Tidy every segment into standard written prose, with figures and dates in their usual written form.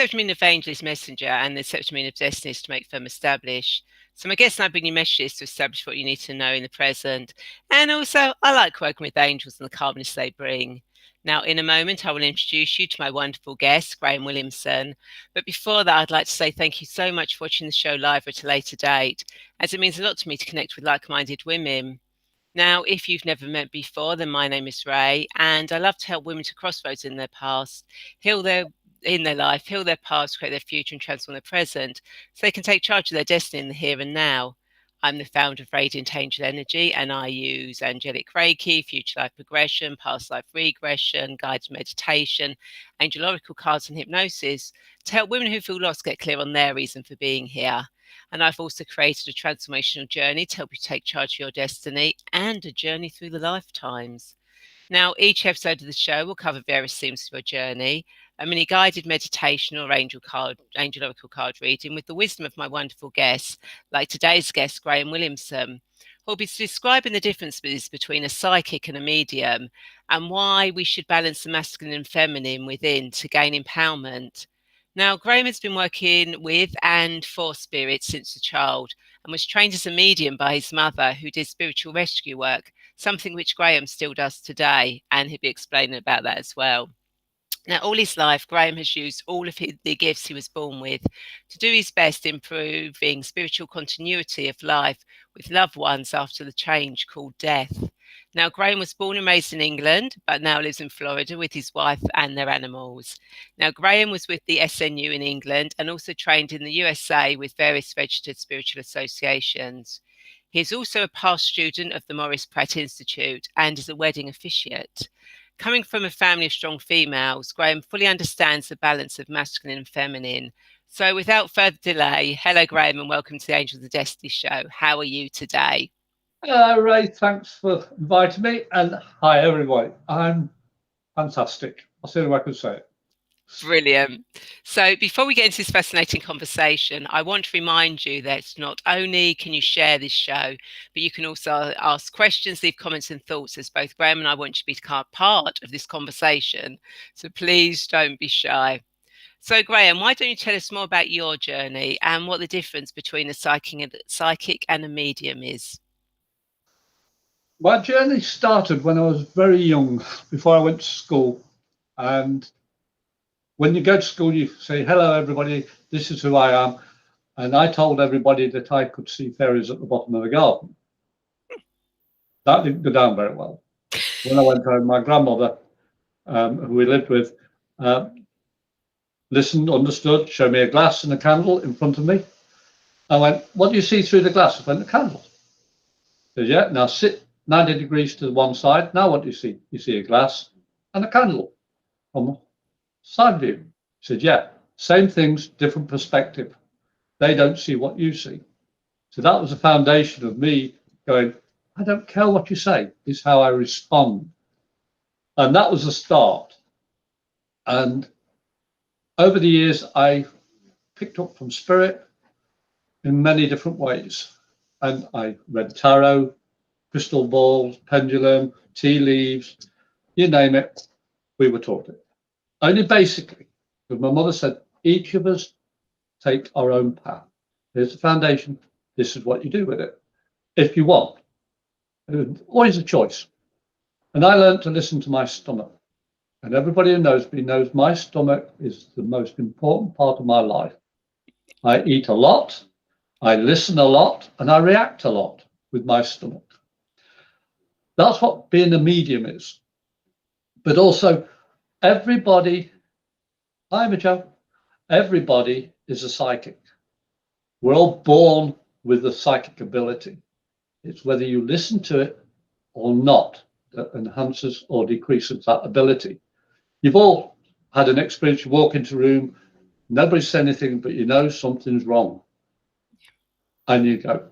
septumen evangelist messenger and the septumen of destiny is to make firm establish. So my guest and I bring you messages to establish what you need to know in the present. And also, I like working with angels and the calmness they bring. Now, in a moment, I will introduce you to my wonderful guest, Graham Williamson. But before that, I'd like to say thank you so much for watching the show live at a later date, as it means a lot to me to connect with like-minded women. Now, if you've never met before, then my name is Ray, and I love to help women to crossroads in their past, heal their life, heal their past, create their future, and transform their present, so they can take charge of their destiny in the here and now. I'm the founder of Radiant Angel Energy, and I use angelic Reiki, future life progression, past life regression, guided meditation, angel oracle cards, and hypnosis to help women who feel lost get clear on their reason for being here. And I've also created a transformational journey to help you take charge of your destiny and a journey through the lifetimes. Now, each episode of the show will cover various themes of your journey, a mini guided meditation or angel oracle card reading with the wisdom of my wonderful guests, like today's guest, Graham Williamson, who'll be describing the differences between a psychic and a medium and why we should balance the masculine and feminine within to gain empowerment. Now, Graham has been working with and for spirits since a child and was trained as a medium by his mother, who did spiritual rescue work, something which Graham still does today, and he'll be explaining about that as well. Now, all his life, Graham has used all of the gifts he was born with to do his best improving spiritual continuity of life with loved ones after the change called death. Now, Graham was born and raised in England, but now lives in Florida with his wife and their animals. Now, Graham was with the SNU in England and also trained in the USA with various registered spiritual associations. He is also a past student of the Maurice Pratt Institute and is a wedding officiate. Coming from a family of strong females, Graham fully understands the balance of masculine and feminine. So without further delay, hello, Graham, and welcome to the Angels of Destiny show. How are you today? Ray, thanks for inviting me. And hi, everybody. I'm fantastic. I'll see if I can say it. Brilliant. So before we get into this fascinating conversation, I want to remind you that not only can you share this show, but you can also ask questions, leave comments and thoughts, as both Graham and I want you to be part of this conversation. So please don't be shy. So Graham, why don't you tell us more about your journey and what the difference between a psychic and a medium is? My journey started when I was very young, before I went to school. And when you go to school, you say, hello, everybody, this is who I am. And I told everybody that I could see fairies at the bottom of the garden. That didn't go down very well. When I went home, my grandmother, who we lived with, listened, understood, showed me a glass and a candle in front of me. I went, what do you see through the glass? I went, the candle. She said, yeah, now sit 90 degrees to one side. Now what do you see? You see a glass and a candle from side view. She said, yeah, same things, different perspective. They don't see what you see. So that was the foundation of me going, I don't care what you say, it's how I respond. And that was the start. And over the years, I picked up from spirit in many different ways. And I read tarot, crystal balls, pendulum, tea leaves, you name it, we were taught it. Only basically, because my mother said, each of us take our own path. Here's the foundation. This is what you do with it. If you want. Always a choice. And I learned to listen to my stomach. And everybody who knows me knows my stomach is the most important part of my life. I eat a lot, I listen a lot, and I react a lot with my stomach. That's what being a medium is. But also, everybody, I'm a joke, everybody is a psychic. We're all born with a psychic ability. It's whether you listen to it or not that enhances or decreases that ability. You've all had an experience, you walk into a room, nobody said anything, but you know something's wrong. And you go,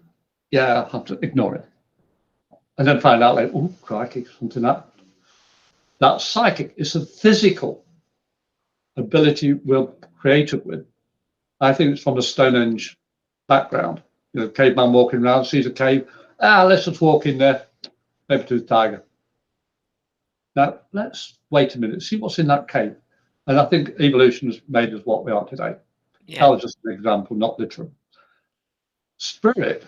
yeah, I have to ignore it. And then find out like, oh, crikey, something that. That's psychic. It's a physical ability we're created with. I think it's from the Stonehenge background. You know, caveman walking around, sees a cave. Let's just walk in there, maybe to the tiger. Now, let's wait a minute, see what's in that cave. And I think evolution has made us what we are today. Yeah. That was just an example, not literal. Spirit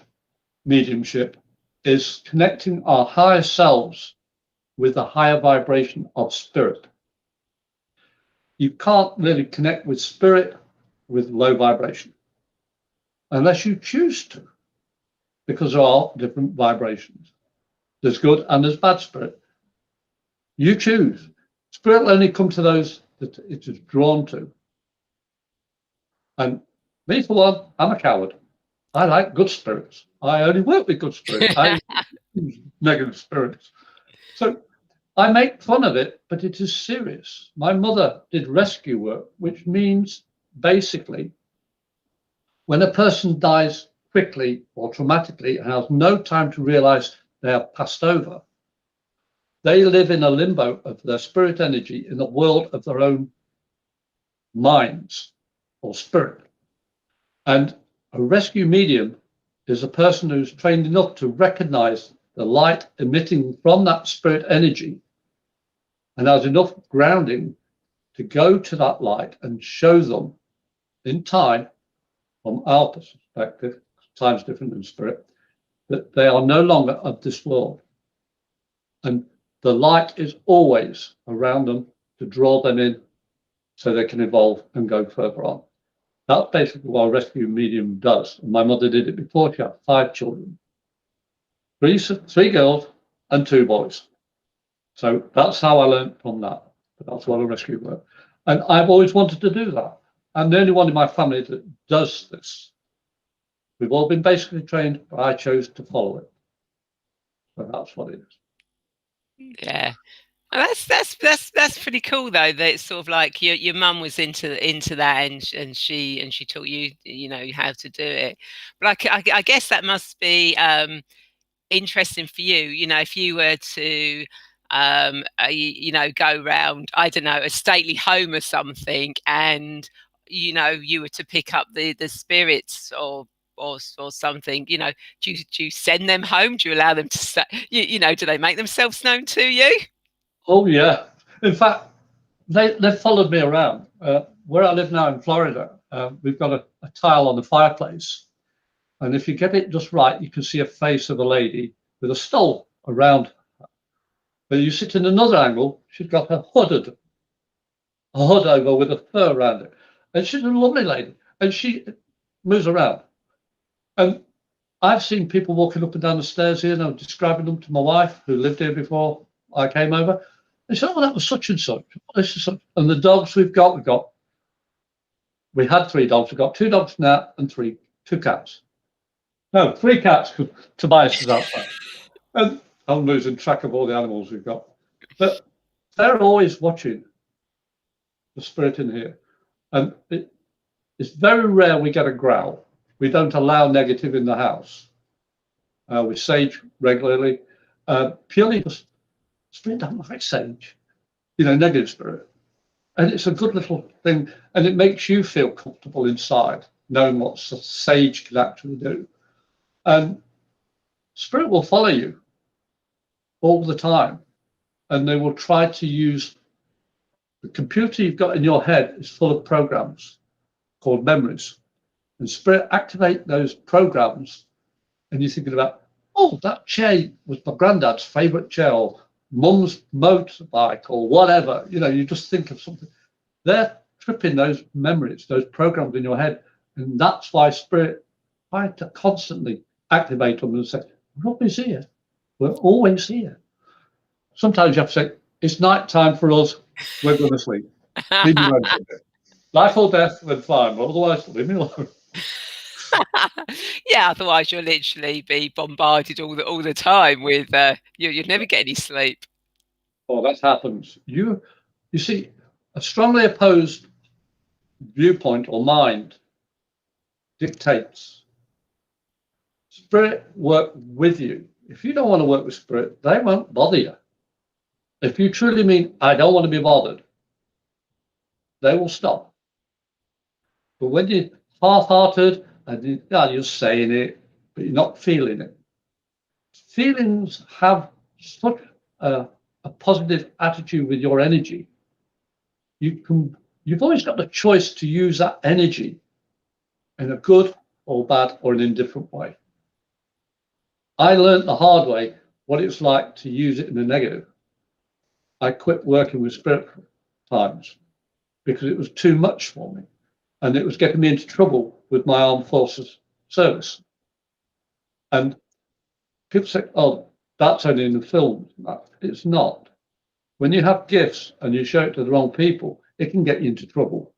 mediumship is connecting our higher selves with the higher vibration of spirit. You can't really connect with spirit with low vibration unless you choose to, because there are different vibrations. There's good and there's bad spirit. You choose. Spirit will only come to those that it is drawn to. And me, for one, I'm a coward. I like good spirits. I only work with good spirits. I use negative spirits. So I make fun of it, but it is serious. My mother did rescue work, which means basically when a person dies quickly or traumatically and has no time to realize they have passed over, they live in a limbo of their spirit energy in the world of their own minds or spirit. And a rescue medium is a person who's trained enough to recognize the light emitting from that spirit energy and has enough grounding to go to that light and show them in time, from our perspective, time's different than spirit, that they are no longer of this world. And the light is always around them to draw them in so they can evolve and go further on. That's basically what a rescue medium does. And my mother did it before. She had 5 children, three girls and 2 boys. So that's how I learned from that. But that's what a rescue work. And I've always wanted to do that. I'm the only one in my family that does this. We've all been basically trained, but I chose to follow it. So that's what it is. Yeah. Well, that's pretty cool though. That it's sort of like your mum was into that, and she taught you, how to do it. But I guess that must be interesting for you. If you were to go round, I don't know, a stately home or something, and you were to pick up the spirits or something. Do you send them home? Do you allow them to stay? Do they make themselves known to you? Oh, yeah. In fact, they followed me around. Where I live now in Florida, we've got a tile on the fireplace. And if you get it just right, you can see a face of a lady with a stole around her. But you sit in another angle, she's got a hood over with a fur around it. And she's a lovely lady. And she moves around. And I've seen people walking up and down the stairs here, and I'm describing them to my wife, who lived here before I came over. They said, "Oh, that was such and such. This is such." And the dogs we had 3 dogs. We've got 2 dogs now and 2 cats. No, 3 cats. Tobias is outside. And I'm losing track of all the animals we've got. But they're always watching the spirit in here. And it's very rare we get a growl. We don't allow negative in the house. We sage regularly, purely because spirit don't like sage, negative spirit. And it's a good little thing. And it makes you feel comfortable inside, knowing what sage can actually do. And spirit will follow you all the time. And they will try to use the computer you've got in your head is full of programs called memories. And spirit activate those programs, and you're thinking about, oh, that chair was my granddad's favorite chair, or mum's motorbike, or whatever. You just think of something. They're tripping those memories, those programs in your head. And that's why spirit try to constantly activate them and say, we're always here. We're always here. Sometimes you have to say, it's night time for us. We're going to sleep. Leave me alone for a bit. Life or death, then fine. But otherwise, leave me alone. Yeah, otherwise you'll literally be bombarded all the time with you'd never get any sleep. Oh, that happens. You see, a strongly opposed viewpoint or mind dictates. Spirit work with you. If you don't want to work with spirit, they won't bother you. If you truly mean, I don't want to be bothered, they will stop. But when you're half-hearted and you're saying it, but you're not feeling it, feelings have such a positive attitude with your energy. You can you've always got the choice to use that energy in a good or bad or an indifferent way. I learned the hard way what it's like to use it in the negative. I quit working with spirit times because it was too much for me, and it was getting me into trouble with my armed forces service. And people say, oh, that's only in the films. It's not. When you have gifts and you show it to the wrong people, it can get you into trouble.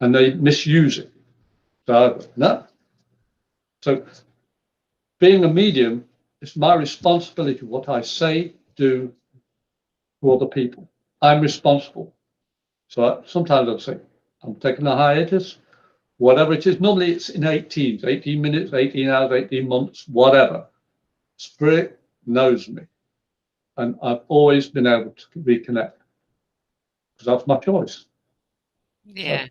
And they misuse it. So, no. So being a medium, it's my responsibility what I say, do to other people. I'm responsible. So sometimes I'll say, I'm taking a hiatus, whatever it is. Normally it's in 18 minutes, 18 hours, 18 months, whatever. Spirit knows me. And I've always been able to reconnect because that's my choice. Yeah.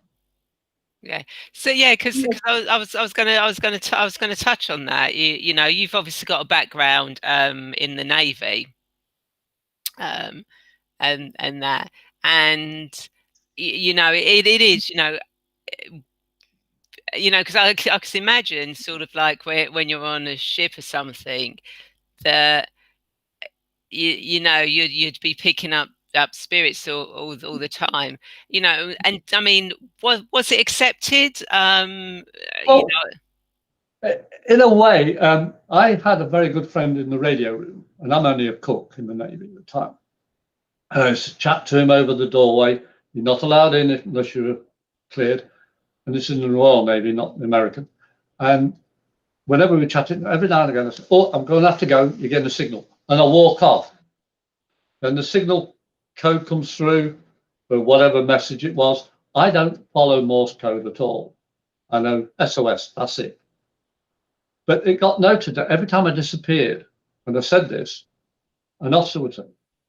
Yeah. So yeah, because I was gonna touch on that. You know, you've obviously got a background in the Navy, um, and that, and you know, it is, because I can imagine sort of like when you're on a ship or something that you'd be picking up spirits all the time, and I mean, was it accepted? You Well, in a way, I had a very good friend in the radio room, and I'm only a cook in the Navy at the time. And I used to chat to him over the doorway. You're not allowed in unless you're cleared. And this is in the Royal Navy, not the American. And whenever we chatted, every now and again, I said, oh, I'm going to have to go. You're getting a signal. And I walk off. Then the signal code comes through for whatever message it was. I don't follow Morse code at all. I know SOS, that's it. But it got noted that every time I disappeared, and I said this, an officer would say,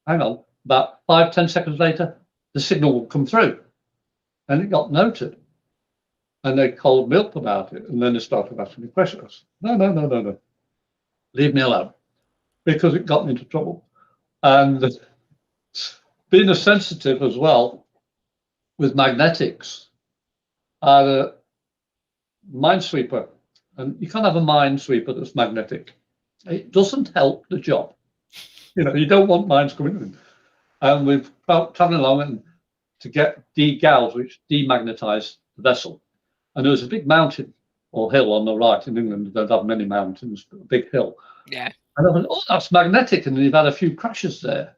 hang on, about 5-10 seconds later, the signal would come through. And it got noted. And they called me up about it. And then they started asking me questions. No. Leave me alone. Because it got me into trouble. And being a sensitive as well with magnetics, I had a minesweeper. And you can't have a minesweeper that's magnetic. It doesn't help the job. You don't want mines coming in. And we've traveling along and to get de-gauge, which demagnetize the vessel. And there was a big mountain or hill on the right in England. They don't have many mountains, but a big hill. Yeah. And I went, oh, that's magnetic. And you've had a few crashes there.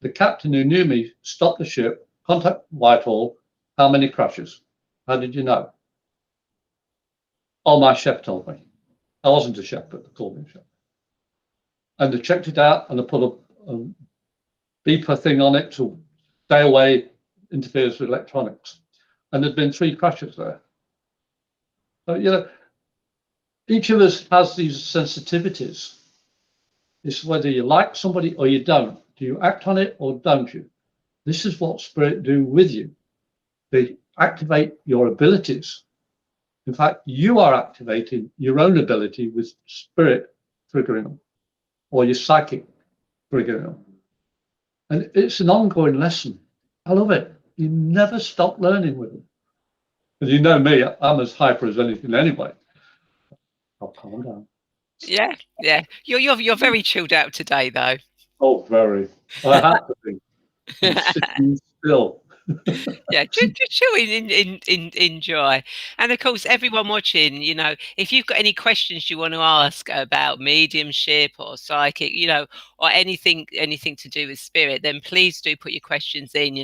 The captain who knew me stopped the ship, contact Whitehall. How many crashes? How did you know? Oh, my chef told me. I wasn't a chef, but they called me a chef. And they checked it out and they put a beeper thing on it to stay away, interferes with electronics. And there'd been 3 crashes there. So, each of us has these sensitivities. It's whether you like somebody or you don't. Do you act on it or don't you? This is what spirit do with you. They activate your abilities. In fact, you are activating your own ability with spirit triggering them, or your psychic triggering them. And it's an ongoing lesson. I love it. You never stop learning with them. Because you know me, I'm as hyper as anything anyway. I'll calm down. Yeah. You're very chilled out today, though. Oh, very. I have to be. I'm sitting still. Yeah, just chill enjoy. And of course, everyone watching, if you've got any questions you want to ask about mediumship or psychic, or anything to do with spirit, then please do put your questions in.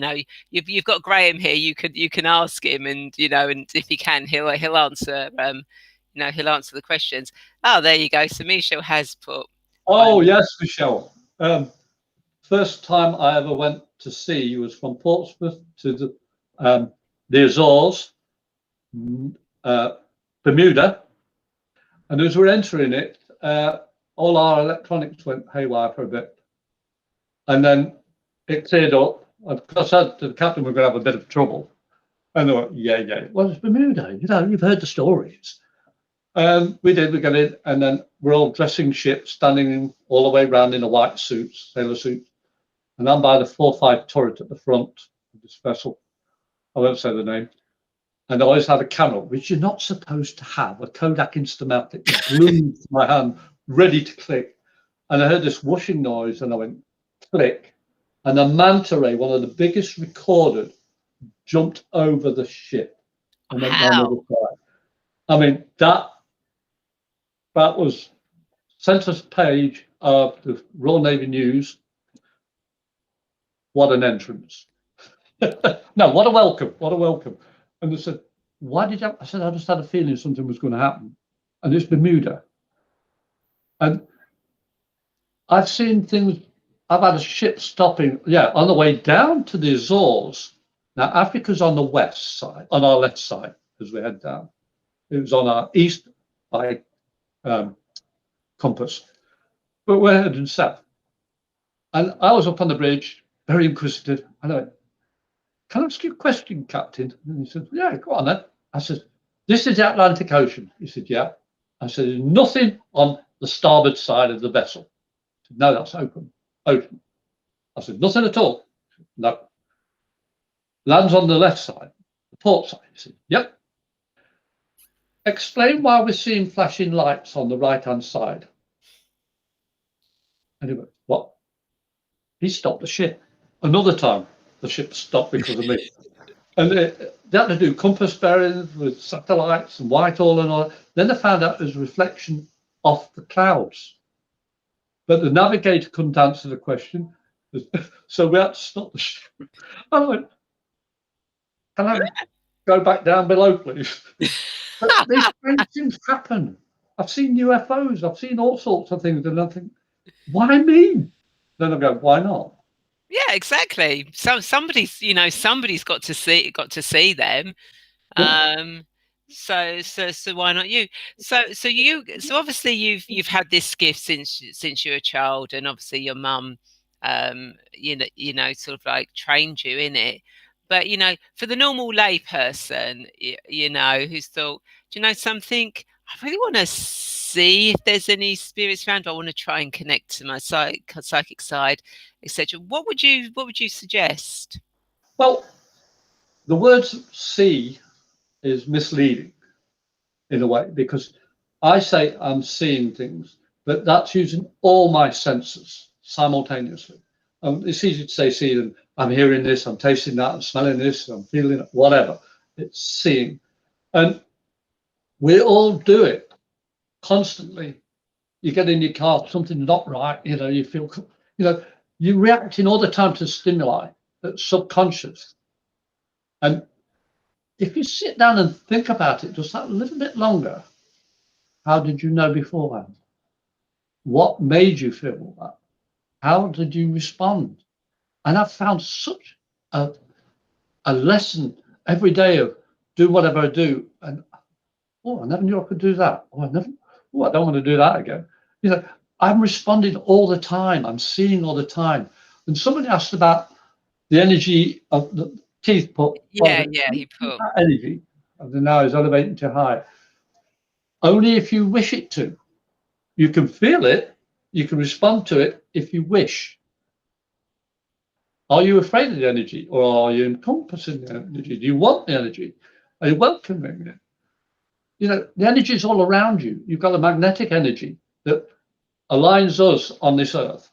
You've got Graham here. You can ask him, and and if he can, he'll answer. He'll answer the questions. Oh, there you go. So Michelle has put. Oh, yes, Michelle. First time I ever went to sea was from Portsmouth to the Azores, Bermuda. And as we're entering it, all our electronics went haywire for a bit. And then it cleared up. I said to the captain, we're going to have a bit of trouble. And they went, yeah. Well, it's Bermuda. You've heard the stories. We got in, and then we're all dressing ship, standing all the way around in a white suits, sailor suits. And I'm by the 4-5 turret at the front of this vessel. I won't say the name. And I always had a camera, which you're not supposed to have, a Kodak Instamatic, glued to my hand, ready to click. And I heard this whooshing noise, and I went, click. And a manta ray, one of the biggest recorded, jumped over the ship and went down the Wow. other side. I mean, that was centre page of the Royal Navy News. What an entrance. No, what a welcome. What a welcome. And they said, why did you? I said, I just had a feeling something was going to happen. And it's Bermuda. And I've seen things, I've had a ship stopping, on the way down to the Azores. Now, Africa's on the west side, on our left side, as we head down. It was on our east by compass, but we're heading south. And I was up on the bridge, very inquisitive. And I went, can I ask you a question, Captain? And he said, yeah, go on then. I said, this is the Atlantic Ocean. He said, yeah. I said, there's nothing on the starboard side of the vessel. He said, no, that's open. Open. I said, nothing at all. Said, no. Lands on the left side, the port side. He said, yep. Explain why we're seeing flashing lights on the right-hand side. And he went, what? He stopped the ship. Another time, the ship stopped because of me. And they had to do compass bearings with satellites and Whitehall and all. Then they found out it was a reflection off the clouds. But the navigator couldn't answer the question. So we had to stop the ship. I went, can I go back down below, please? But these strange things happen. I've seen UFOs. I've seen all sorts of things. And I think, why me? Then I go, why not? Yeah, exactly. So somebody's got to see them. Yeah. So why not you? So obviously you've had this gift since you were a child, and obviously your mum, sort of like trained you in it. But for the normal lay person, who's thought, do you know something? I really want to see if there's any spirits around. I want to try and connect to my psychic side, etc. What would you suggest? Well, the word see is misleading in a way, because I say I'm seeing things, but that's using all my senses simultaneously. It's easy to say see, and I'm hearing this, I'm tasting that, I'm smelling this, I'm feeling it, whatever. It's seeing. And we all do it constantly. You get in your car, something's not right, you feel, you're reacting all the time to stimuli that's subconscious. And if you sit down and think about it just that little bit longer, how did you know beforehand? What made you feel that? How did you respond? And I've found such a lesson every day of do whatever I do. And I never knew I could do that. I don't want to do that again. I'm responding all the time. I'm seeing all the time. And somebody asked about the energy of the teeth put. Yeah, yeah, he put. That energy of the now is elevating too high. Only if you wish it to. You can feel it. You can respond to it if you wish. Are you afraid of the energy, or are you encompassing the energy? Do you want the energy? Are you welcoming it? The energy is all around you. You've got a magnetic energy that aligns us on this earth.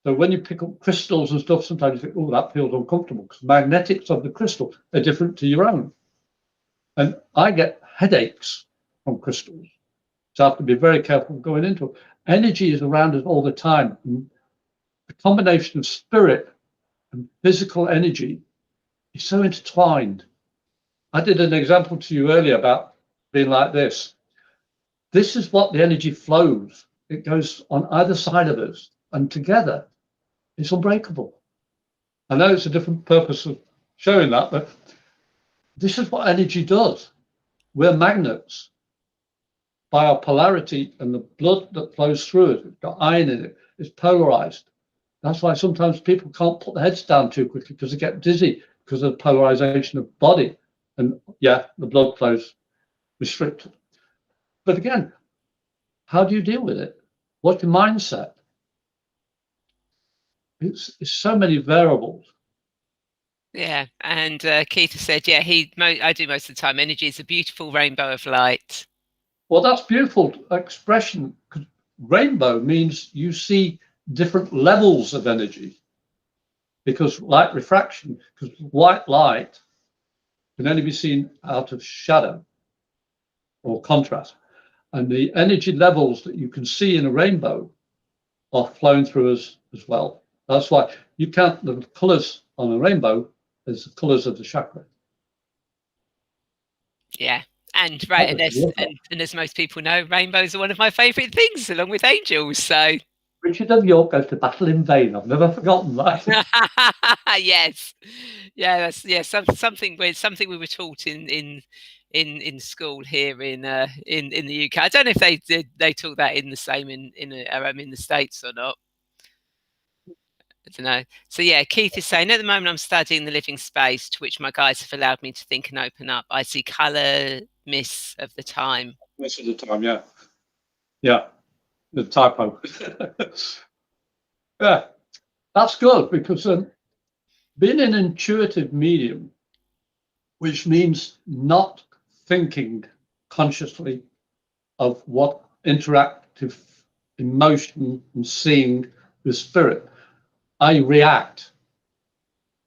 So when you pick up crystals and stuff, sometimes you think, oh, that feels uncomfortable, because magnetics of the crystal are different to your own. And I get headaches from crystals. So I have to be very careful going into it. Energy is around us all the time. And the combination of spirit and physical energy is so intertwined. I did an example to you earlier about being like this. This is what the energy flows. It goes on either side of us, and together it's unbreakable. I know it's a different purpose of showing that, but this is what energy does. We're magnets by our polarity, and the blood that flows through it. It's got iron in it. It's polarized. That's why sometimes people can't put their heads down too quickly, because they get dizzy because of the polarization of body. And the blood flows restricted. But again, how do you deal with it? What's your mindset? It's so many variables. Yeah, and Keith has said, yeah, I do most of the time. Energy is a beautiful rainbow of light. Well, that's beautiful expression, because rainbow means you see different levels of energy. Because light refraction, because white light can only be seen out of shadow or contrast. And the energy levels that you can see in a rainbow are flowing through us as well. That's why you count the colors on a rainbow as the colors of the chakra. Yeah. And right, and as most people know, rainbows are one of my favourite things, along with angels. So Richard of York goes to battle in vain. I've never forgotten that. yes, yeah, that's something we were taught in school here in the UK. I don't know if they taught that in the same in the States or not. I don't know. So yeah, Keith is saying at the moment I'm studying the living space to which my guides have allowed me to think and open up. I see colour mists of the time. Most of the time, yeah. Yeah, the typo. Yeah, that's good because being an intuitive medium, which means not thinking consciously of what interactive emotion and seeing with spirit, I react.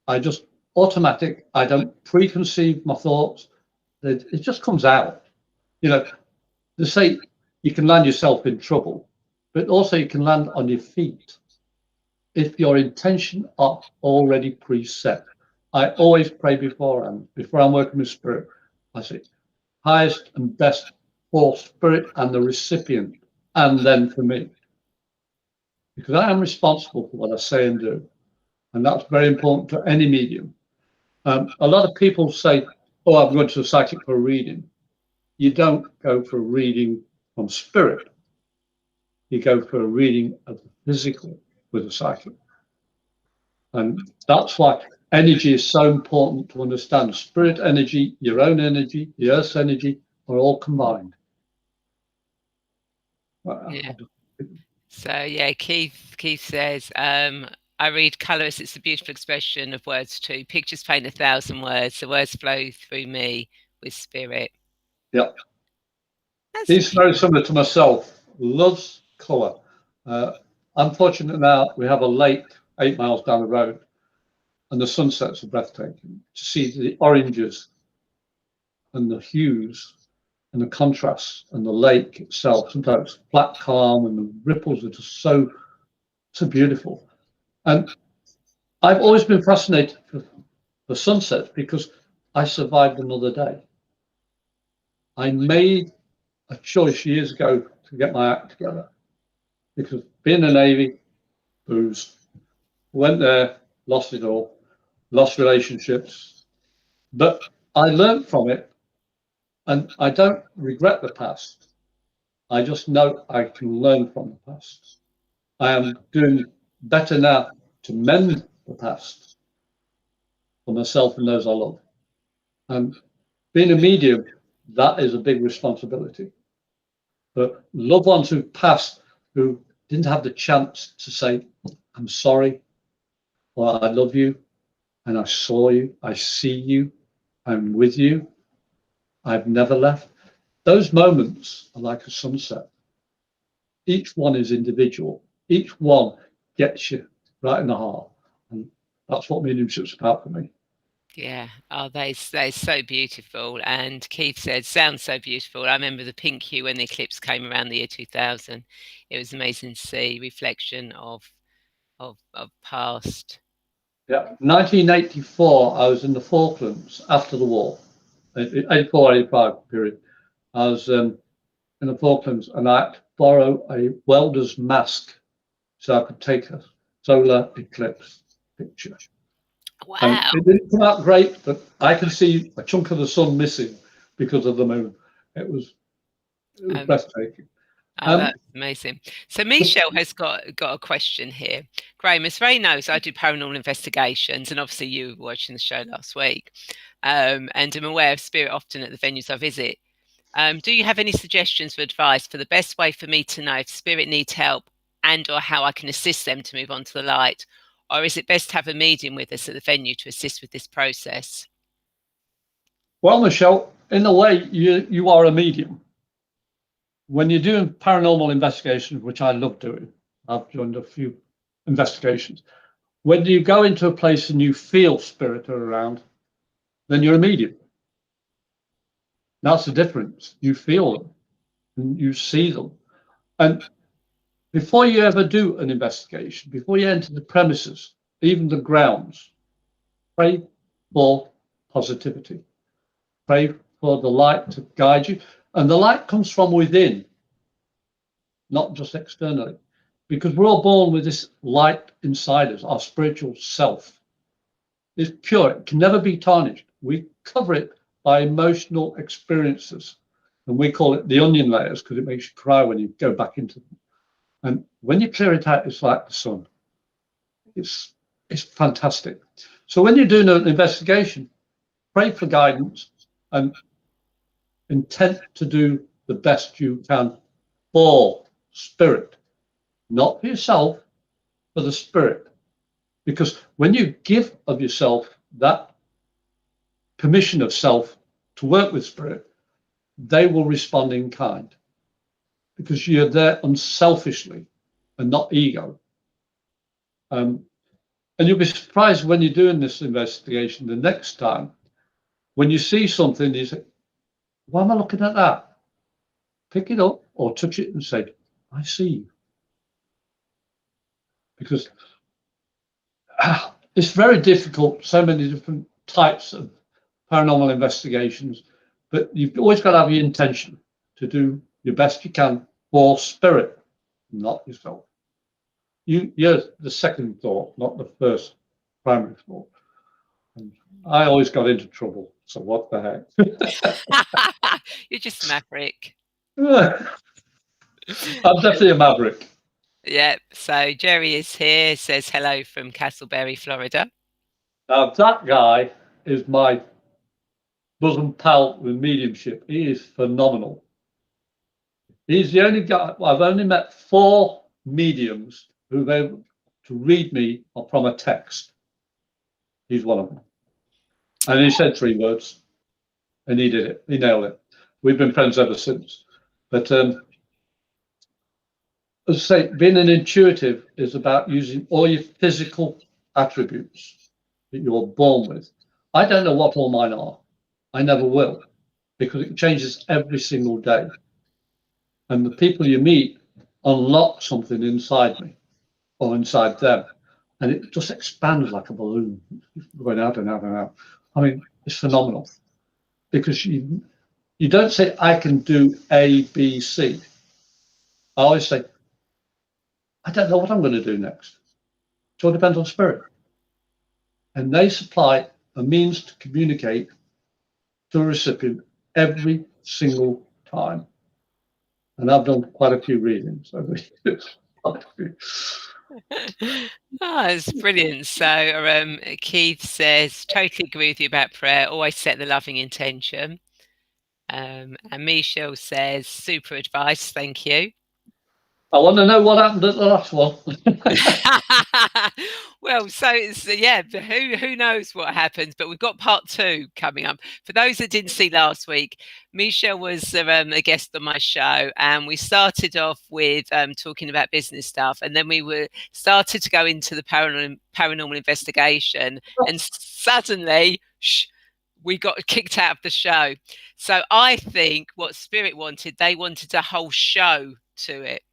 I just automatic. I don't preconceive my thoughts. It just comes out. You know, they say you can land yourself in trouble, but also you can land on your feet if your intention are already preset. I always pray beforehand, before I'm working with spirit. I say, highest and best for spirit and the recipient, and then for me. Because I am responsible for what I say and do. And that's very important to any medium. A lot of people say, oh, I'm going to a psychic for a reading. You don't go for a reading from spirit. You go for a reading of the physical with a psychic. And that's why energy is so important to understand. Spirit energy, your own energy, the earth's energy are all combined. Yeah. So yeah, Keith says, I read colours. It's a beautiful expression of words too. Pictures paint 1,000 words. The words flow through me with spirit. Yeah. That's He's very similar to myself, loves colour. Uh, I'm fortunate now we have a lake 8 miles down the road, and the sunsets are breathtaking. To see the oranges and the hues and the contrasts and the lake itself, sometimes flat calm and the ripples are just so beautiful. And I've always been fascinated for sunsets because I survived another day. I made a choice years ago to get my act together because being in the Navy, booze, went there, lost it all, lost relationships. But I learned from it and I don't regret the past. I just know I can learn from the past. I am doing better now to mend the past for myself and those I love. And being a medium, that is a big responsibility. But loved ones who've passed who didn't have the chance to say, I'm sorry, or I love you, and I saw you, I see you, I'm with you, I've never left. Those moments are like a sunset. Each one is individual. Each one gets you right in the heart. And that's what mediumship's about for me. yeah. Oh, that is so beautiful. And Keith said, sounds so beautiful. I remember the pink hue when the eclipse came around the year 2000. It was amazing to see reflection of past. Yeah. 1984, I was in the Falklands after the war, 84, 85 period. I was in the Falklands and I had to borrow a welder's mask so I could take a solar eclipse picture. And Wow. it didn't come out great, but I can see a chunk of the sun missing because of the moon. It was Um, breathtaking. Oh, Um, that's amazing. So Michelle has got a question here. Graham, as Ray knows, I do paranormal investigations, and obviously you were watching the show last week. And I'm aware of spirit often at the venues I visit. Do you have any suggestions for advice for the best way for me to know if spirit needs help and or how I can assist them to move on to the light? or is it best to have a medium with us at the venue to assist with this process? Well, Michelle, in a way, you are a medium. When you're doing paranormal investigations, which I love doing, I've done a few investigations. When you go into a place and you feel spirit around, then you're a medium. That's the difference. You feel them and you see them. And before you ever do an investigation, before you enter the premises, even the grounds, pray for positivity. Pray for the light to guide you. And the light comes from within, not just externally, because we're all born with this light inside us, our spiritual self. It's pure, it can never be tarnished. We cover it by emotional experiences. And we call it the onion layers because it makes you cry when you go back into them. And when you clear it out, it's like the sun. It's fantastic. So when you're doing an investigation, pray for guidance and intent to do the best you can for spirit, not for yourself, for the spirit. Because when you give of yourself that permission of self to work with spirit, they will respond in kind because you're there unselfishly and not ego. And you'll be surprised when you're doing this investigation the next time, when you see something, you say, why am I looking at that? Pick it up or touch it and say, I see you. Because it's very difficult, so many different types of paranormal investigations, but you've always got to have your intention to do your best you can for spirit, not yourself. You're the second thought, not the first primary thought. And I always got into trouble, so what the heck? You're just a maverick. I'm definitely a maverick. Yeah, so Jerry is here, says hello from Castleberry, Florida. Now, that guy is my bosom pal with mediumship. He is phenomenal. He's the only guy, I've only met 4 mediums who've been able to read me from a text. He's one of them. And he said 3 words and he did it. He nailed it. We've been friends ever since. But as I say, being an intuitive is about using all your physical attributes that you're born with. I don't know what all mine are. I never will, because it changes every single day. And the people you meet unlock something inside me or inside them. And it just expands like a balloon, going out and out and out. I mean, it's phenomenal. Because you don't say, I can do A, B, C. I always say, I don't know what I'm going to do next. It all depends on spirit. And they supply a means to communicate to a recipient every single time. And I've done quite a few readings. Oh, it's brilliant. So Keith says, totally agree with you about prayer. Always set the loving intention. And Michelle says, super advice. Thank you. I want to know what happened at the last one. Well, so it's yeah, who knows what happens, but we've got part 2 coming up. For those that didn't see last week, Michelle was a guest on my show, and we started off with talking about business stuff, and then we started to go into the paranormal investigation, and suddenly we got kicked out of the show. So I think what Spirit wanted, they wanted a whole show to it.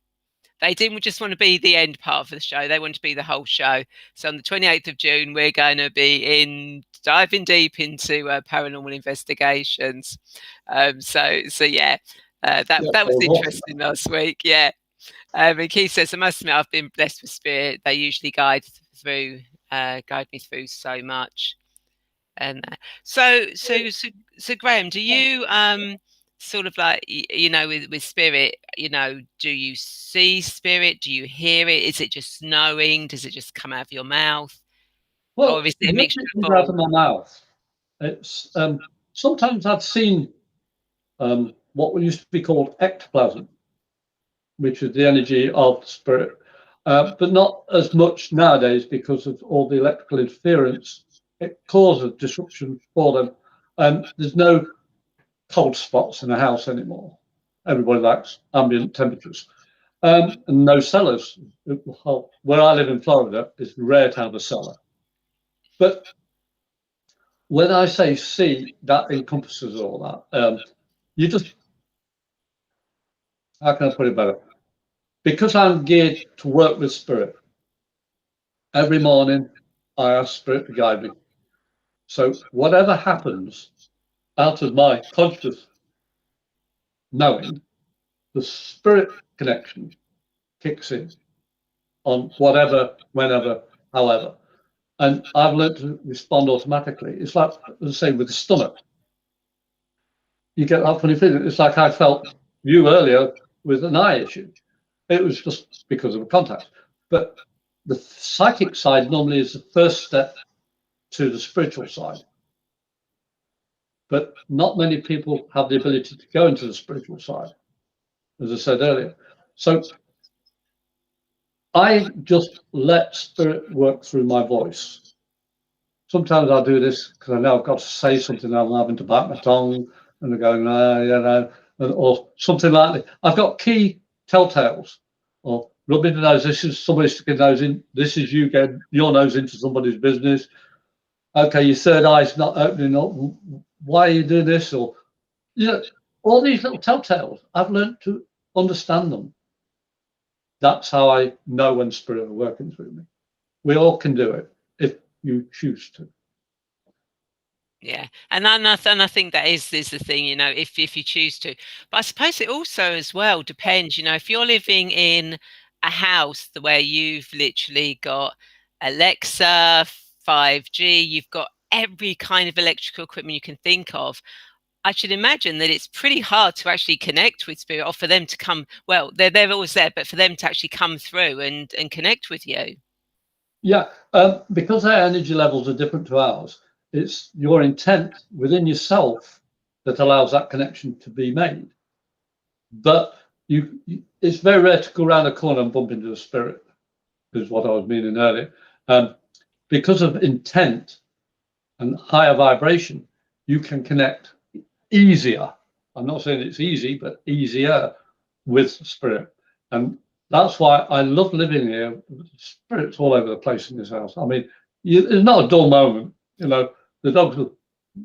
They didn't just want to be the end part of the show. They want to be the whole show. So on the 28th of June, we're going to be diving deep into paranormal investigations. So yeah, that was interesting last week. Yeah. And Keith says, I must admit, I've been blessed with spirit. They usually guide me through so much. And so Graham, do you sort of like, with spirit, do you see spirit? Do you hear it? Is it just knowing? Does it just come out of your mouth? Well, or is it a mixture of out of my mouth. It's sometimes I've seen what used to be called ectoplasm, which is the energy of spirit. but not as much nowadays because of all the electrical interference. It causes disruption for them, and there's no cold spots in a house anymore. Everybody likes ambient temperatures, and no cellars. Where I live in Florida, it's rare to have a cellar. But when I say see, that encompasses all that. You just, how can I put it better? Because I'm geared to work with spirit, every morning I ask spirit to guide me. So whatever happens out of my conscious knowing, the spirit connection kicks in on whatever, whenever, however. And I've learned to respond automatically. It's like, as I say, with the stomach, you get that funny feeling. It's like I felt you earlier with an eye issue. It was just because of a contact. But the psychic side normally is the first step to the spiritual side. But not many people have the ability to go into the spiritual side, as I said earlier. So I just let spirit work through my voice. Sometimes I do this because I know I've got to say something, I'm having to bite my tongue, and they're going, or something like that. I've got key telltales, or rubbing the nose. This is somebody sticking nose in. This is you getting your nose into somebody's business. Okay, your third eye's not opening up. Why are you doing this? Or all these little telltales. I've learned to understand them. That's how I know when spirit are working through me. We all can do it if you choose to. Yeah, and I think that is the thing, if you choose to. But I suppose it also as well depends, if you're living in a house where you've literally got Alexa, 5G, you've got every kind of electrical equipment you can think of. I should imagine that it's pretty hard to actually connect with spirit, or for them to come. Well, they're always there, but for them to actually come through and connect with you. Yeah, because their energy levels are different to ours, it's your intent within yourself that allows that connection to be made. But it's very rare to go around a corner and bump into the spirit, is what I was meaning earlier. Because of intent and higher vibration, you can connect easier. I'm not saying it's easy, but easier with spirit. And that's why I love living here. Spirits all over the place in this house. I mean, there's not a dull moment. The dogs are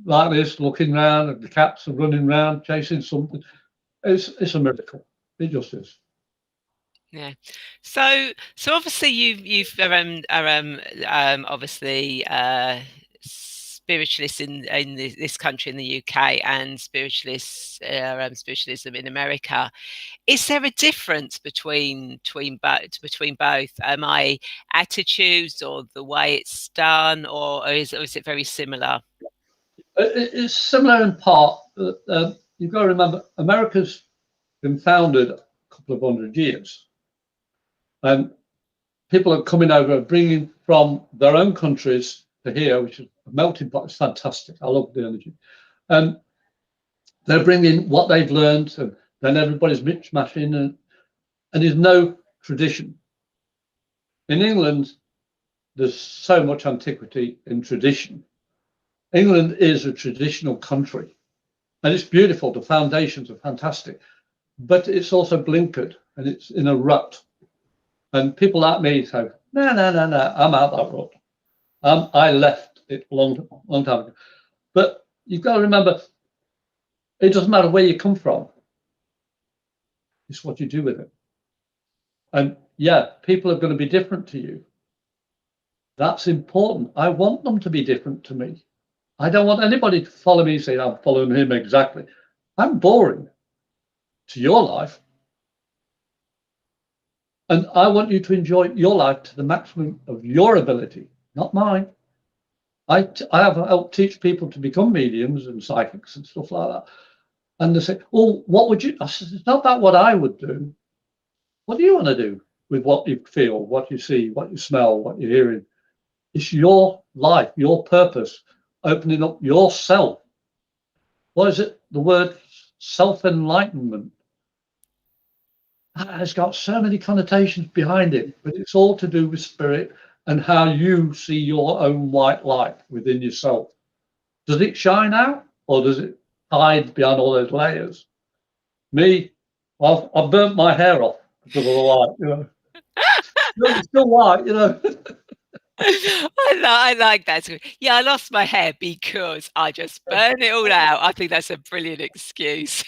like this, looking around, and the cats are running around, chasing something. It's a miracle. It just is. Yeah. So obviously you've obviously spiritualists in this country in the UK, and spiritualism in America. Is there a difference between both? My attitudes or the way it's done, or is it very similar? It's similar in part. You've got to remember, America's been founded a couple of 100 years, and people are coming over, bringing from their own countries to here, which is a melting pot. It's fantastic. I love the energy, and they're bringing what they've learned, and then everybody's mishmashing, and there's no tradition. In England, there's so much antiquity in tradition. England is a traditional country, and it's beautiful. The foundations are fantastic, but it's also blinkered, and it's in a rut. And people like me say, no, I'm out that rut. I left it long time ago. But you've got to remember, it doesn't matter where you come from. It's what you do with it. And yeah, people are going to be different to you. That's important. I want them to be different to me. I don't want anybody to follow me and say, I'm following him exactly. I'm boring to your life. And I want you to enjoy your life to the maximum of your ability, not mine. I have helped teach people to become mediums and psychics and stuff like that. And they say, "Oh, what would you?" I said, "It's not about what I would do. What do you want to do with what you feel, what you see, what you smell, what you're hearing? It's your life, your purpose, opening up yourself. What is it? The word self-enlightenment. It's got so many connotations behind it, but it's all to do with spirit and how you see your own white light within yourself. Does it shine out or does it hide behind all those layers? Me, I've burnt my hair off because of the light, you know. It's still white, you know. I like that. Yeah, I lost my hair because I just burn it all out. I think that's a brilliant excuse.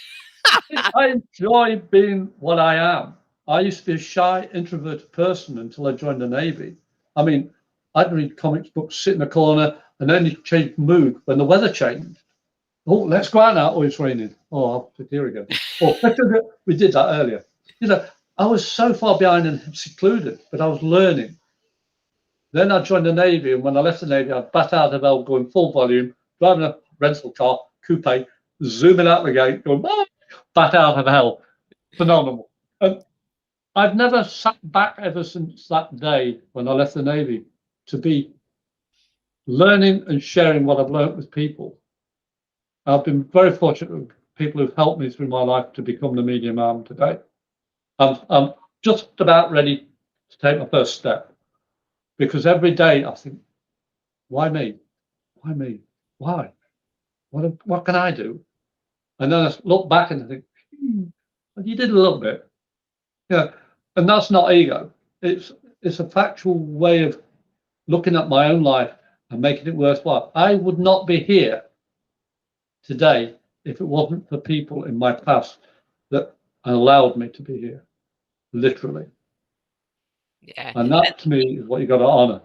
I enjoy being what I am. I used to be a shy, introverted person until I joined the Navy. I mean, I'd read comics books, sit in a corner, and only change mood when the weather changed. Oh, let's go out now. Oh, it's raining. Oh, here we go. Oh, we did that earlier. You know, I was so far behind and secluded, but I was learning. Then I joined the Navy, and when I left the Navy, I bat out of hell, going full volume, driving a rental car, coupe, zooming out the gate, going, ah, bat out of hell. Phenomenal. And I've never sat back ever since that day when I left the Navy to be learning and sharing what I've learned with people. I've been very fortunate with people who've helped me through my life to become the medium I am today. I'm just about ready to take my first step because every day I think, why me? Why me? Why? What can I do? And then I look back and I think, you did a little bit. Yeah. And that's not ego. It's a factual way of looking at my own life and making it worthwhile. I would not be here today if it wasn't for people in my past that allowed me to be here, literally. Yeah. And that to me is what you got to honor.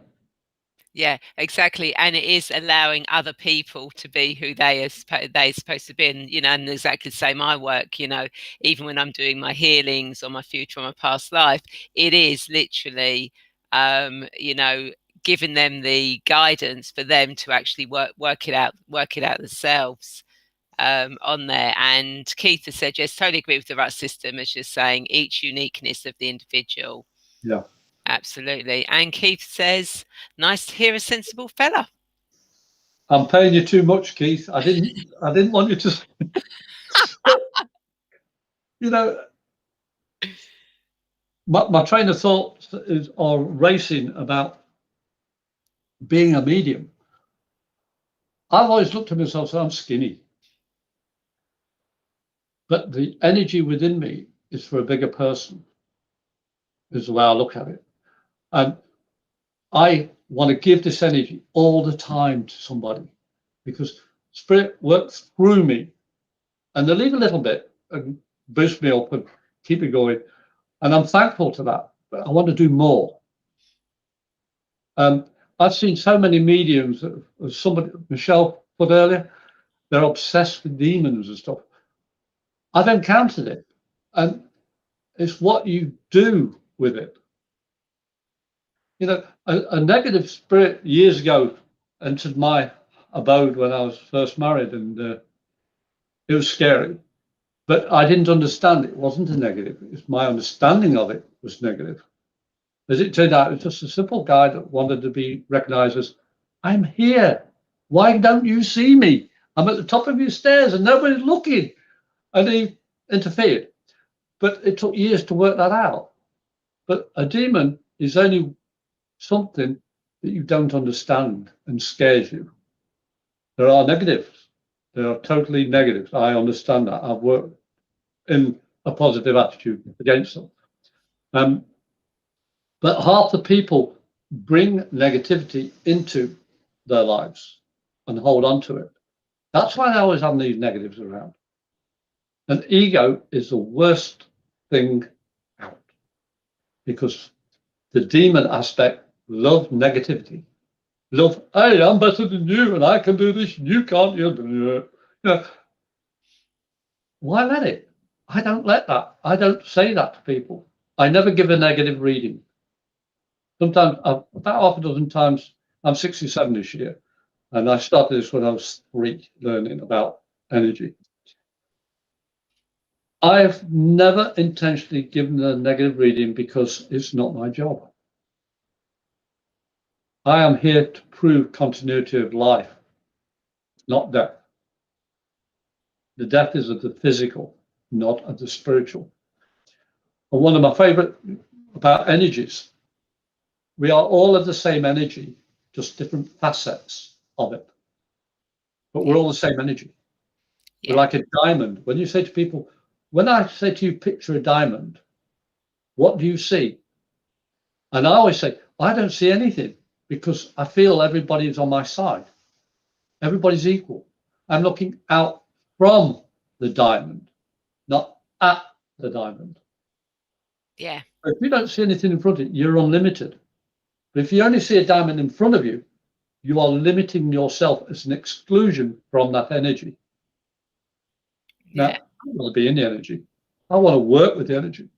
Yeah, exactly. And it is allowing other people to be who they're supposed to be. And, and exactly the same I work, even when I'm doing my healings or my future or my past life, it is literally, you know, giving them the guidance for them to actually work it out themselves on there. And Keith has said, yes, totally agree with the right system, as you're saying, each uniqueness of the individual. Yeah. Absolutely. And Keith says, nice to hear a sensible fella. I'm paying you too much, Keith. I didn't want you to. But, you know, my train of thought are racing about being a medium. I've always looked at myself as I'm skinny, but the energy within me is for a bigger person, is the way I look at it. And I want to give this energy all the time to somebody because spirit works through me and they leave a little bit and boost me up and keep me going. And I'm thankful to that, but I want to do more. I've seen so many mediums, as somebody, Michelle put earlier, they're obsessed with demons and stuff. I've encountered it, and it's what you do with it. You know, a negative spirit years ago entered my abode when I was first married, and it was scary. But I didn't understand it wasn't a negative. It's my understanding of it was negative. As it turned out, it was just a simple guy that wanted to be recognized as, I'm here. Why don't you see me? I'm at the top of your stairs and nobody's looking. And he interfered. But it took years to work that out. But a demon is only something that you don't understand and scares you. There are negatives. There are totally negatives. I understand that. I've worked in a positive attitude against them. But half the people bring negativity into their lives and hold on to it. That's why I always have these negatives around. And ego is the worst thing out because the demon aspect love negativity. Love, hey, I'm better than you and I can do this and you can't. You know, why let it? I don't let that. I don't say that to people. I never give a negative reading. Sometimes, about half a dozen times, I'm 67 this year, and I started this when I was 3, learning about energy. I've never intentionally given a negative reading because it's not my job. I am here to prove continuity of life, not death. The death is of the physical, not of the spiritual. And one of my favorite about energies, we are all of the same energy, just different facets of it. But we're Yeah. all the same energy. We're Yeah. like a diamond. When you say to people, when I say to you, picture a diamond, what do you see? And I always say, I don't see anything because I feel everybody's on my side. Everybody's equal. I'm looking out from the diamond, not at the diamond. Yeah. If you don't see anything in front of you, you're unlimited. But if you only see a diamond in front of you, you are limiting yourself as an exclusion from that energy. Now, Yeah. I want to be in the energy. I want to work with the energy.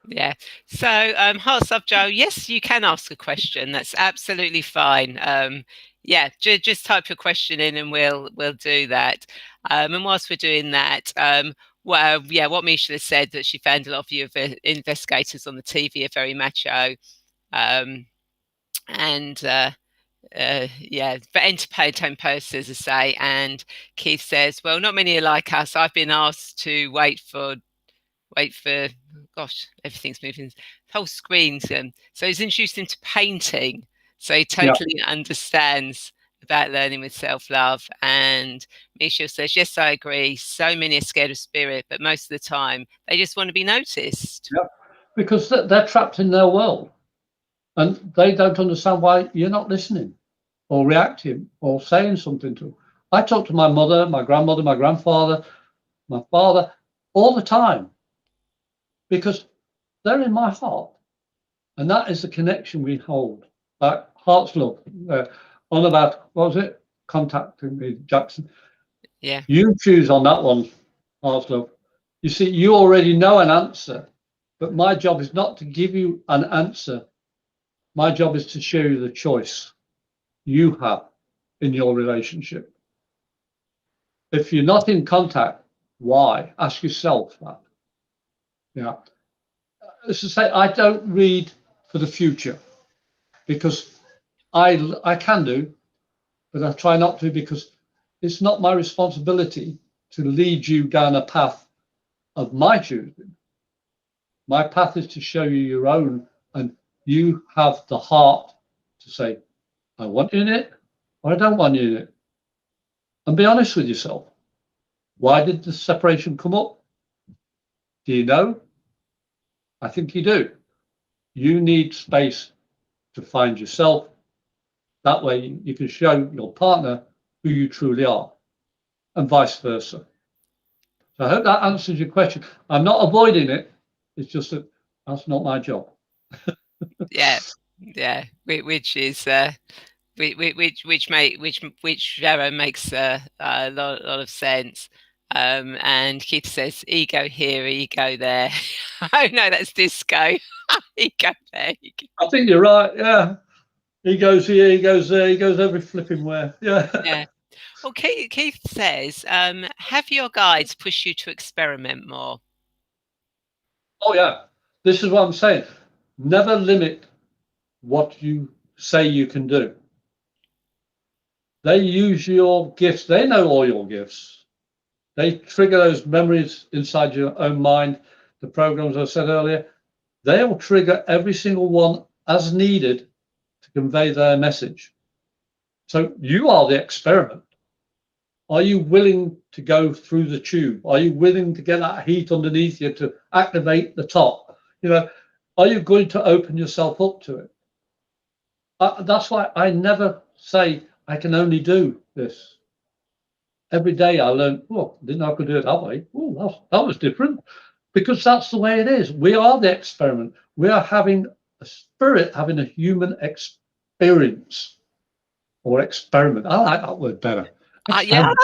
Yeah. So, Hearts Love Joe, yes, you can ask a question. That's absolutely fine. Yeah, just type your question in, and we'll do that. And whilst we're doing that, well, yeah, what Misha has said, that she found a lot of you investigators on the TV are very macho, um, and yeah, but entertain posters, as I say. And Keith says, well, not many are like us. I've been asked to wait for, gosh, everything's moving, the whole screen's so he's introduced him to painting, so he Yeah, totally understands about learning with self-love. And Michelle says, yes, I agree, so many are scared of spirit, but most of the time they just want to be noticed. yeah, because they're trapped in their world and they don't understand why you're not listening or reacting or saying something to them. I talk to my mother, my grandmother, my grandfather, my father all the time because they're in my heart. And that is the connection we hold. Like Heart's Love, on about, what was it? Contacting me, Jackson. Yeah. You choose on that one, Heart's Love. You see, you already know an answer, but my job is not to give you an answer. My job is to show you the choice you have in your relationship. If you're not in contact, why? Ask yourself that. Yeah. As I say, I don't read for the future because I can do, but I try not to because it's not my responsibility to lead you down a path of my choosing. My path is to show you your own, and you have the heart to say, I want you in it, or I don't want you in it. And be honest with yourself. Why did the separation come up? Do you know? I think you do. You need space to find yourself. That way you can show your partner who you truly are, and vice versa. So I hope that answers your question. I'm not avoiding it. It's just that that's not my job. Yeah. Yeah, which is which Vero makes a lot of sense. And Keith says, ego here, ego there. Oh no, that's disco. Ego there. I think you're right. Yeah. He goes here, he goes there, he goes every flipping where. Yeah. Yeah. Well, Keith says, have your guides push you to experiment more? Oh, yeah. This is what I'm saying. Never limit what you say you can do. They use your gifts. They know all your gifts. They trigger those memories inside your own mind. The programs I said earlier, they'll trigger every single one as needed to convey their message. So you are the experiment. Are you willing to go through the tube? Are you willing to get that heat underneath you to activate the top? You know, are you going to open yourself up to it? That's why I never say I can only do this. Every day I learn, oh, didn't know I could do it that way. Oh, that was different. Because that's the way it is. We are the experiment. We are having a spirit, having a human experience or experiment. I like that word better. Yeah, Experiment.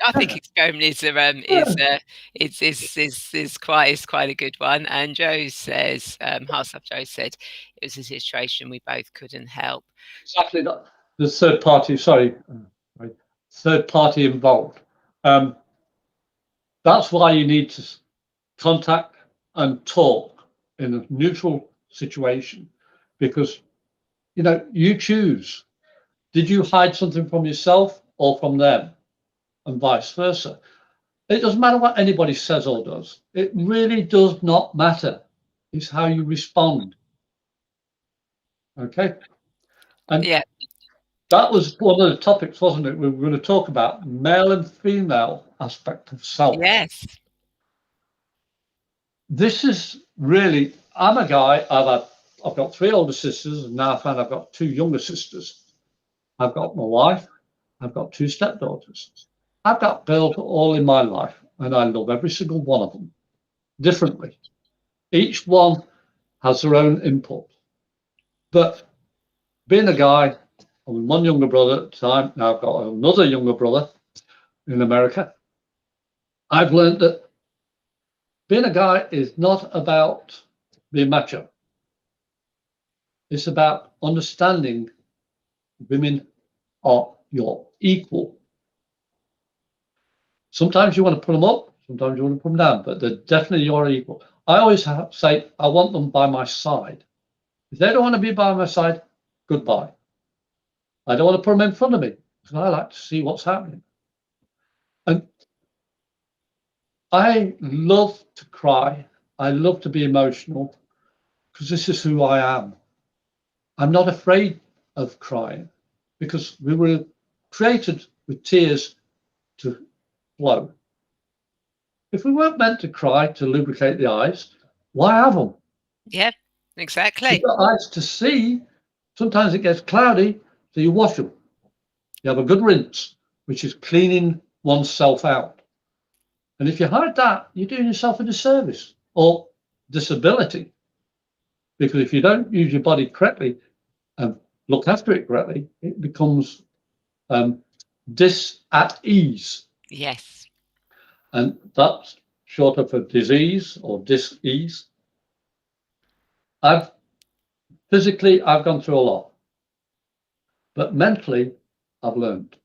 I think experiment is quite a good one. And Joe says, Half Joe said it was a situation we both couldn't help. Exactly. The third party, third party involved. That's why you need to contact and talk in a neutral situation because, you choose. Did you hide something from yourself or from them? And vice versa. It doesn't matter what anybody says or does. It really does not matter. It's how you respond. Okay. And Yeah. that was one of the topics, wasn't it? We were going to talk about male and female aspect of self. Yes. This is really, I'm a guy, I've got three older sisters, and now I find I've got two younger sisters. I've got my wife, I've got two stepdaughters. I've got girls all in my life, and I love every single one of them differently. Each one has their own input. But being a guy, I'm one younger brother at the time, now I've got another younger brother in America. I've learned that being a guy is not about being macho. It's about understanding women are your equal. Sometimes you want to put them up, sometimes you want to put them down, but they're definitely your equal. I always say, I want them by my side. If they don't want to be by my side, goodbye. I don't want to put them in front of me because I like to see what's happening. And I love to cry. I love to be emotional because this is who I am. I'm not afraid of crying because we were created with tears to flow. If we weren't meant to cry to lubricate the eyes, why have them? Yeah. You've Exactly. got eyes to see. Sometimes it gets cloudy, so you wash them. You have a good rinse, which is cleaning oneself out. And if you hide that, you're doing yourself a disservice or disability. Because if you don't use your body correctly and look after it correctly, it becomes dis at ease. Yes. And that's shorter for disease or dis-ease. I've I've gone through a lot, but mentally, I've learned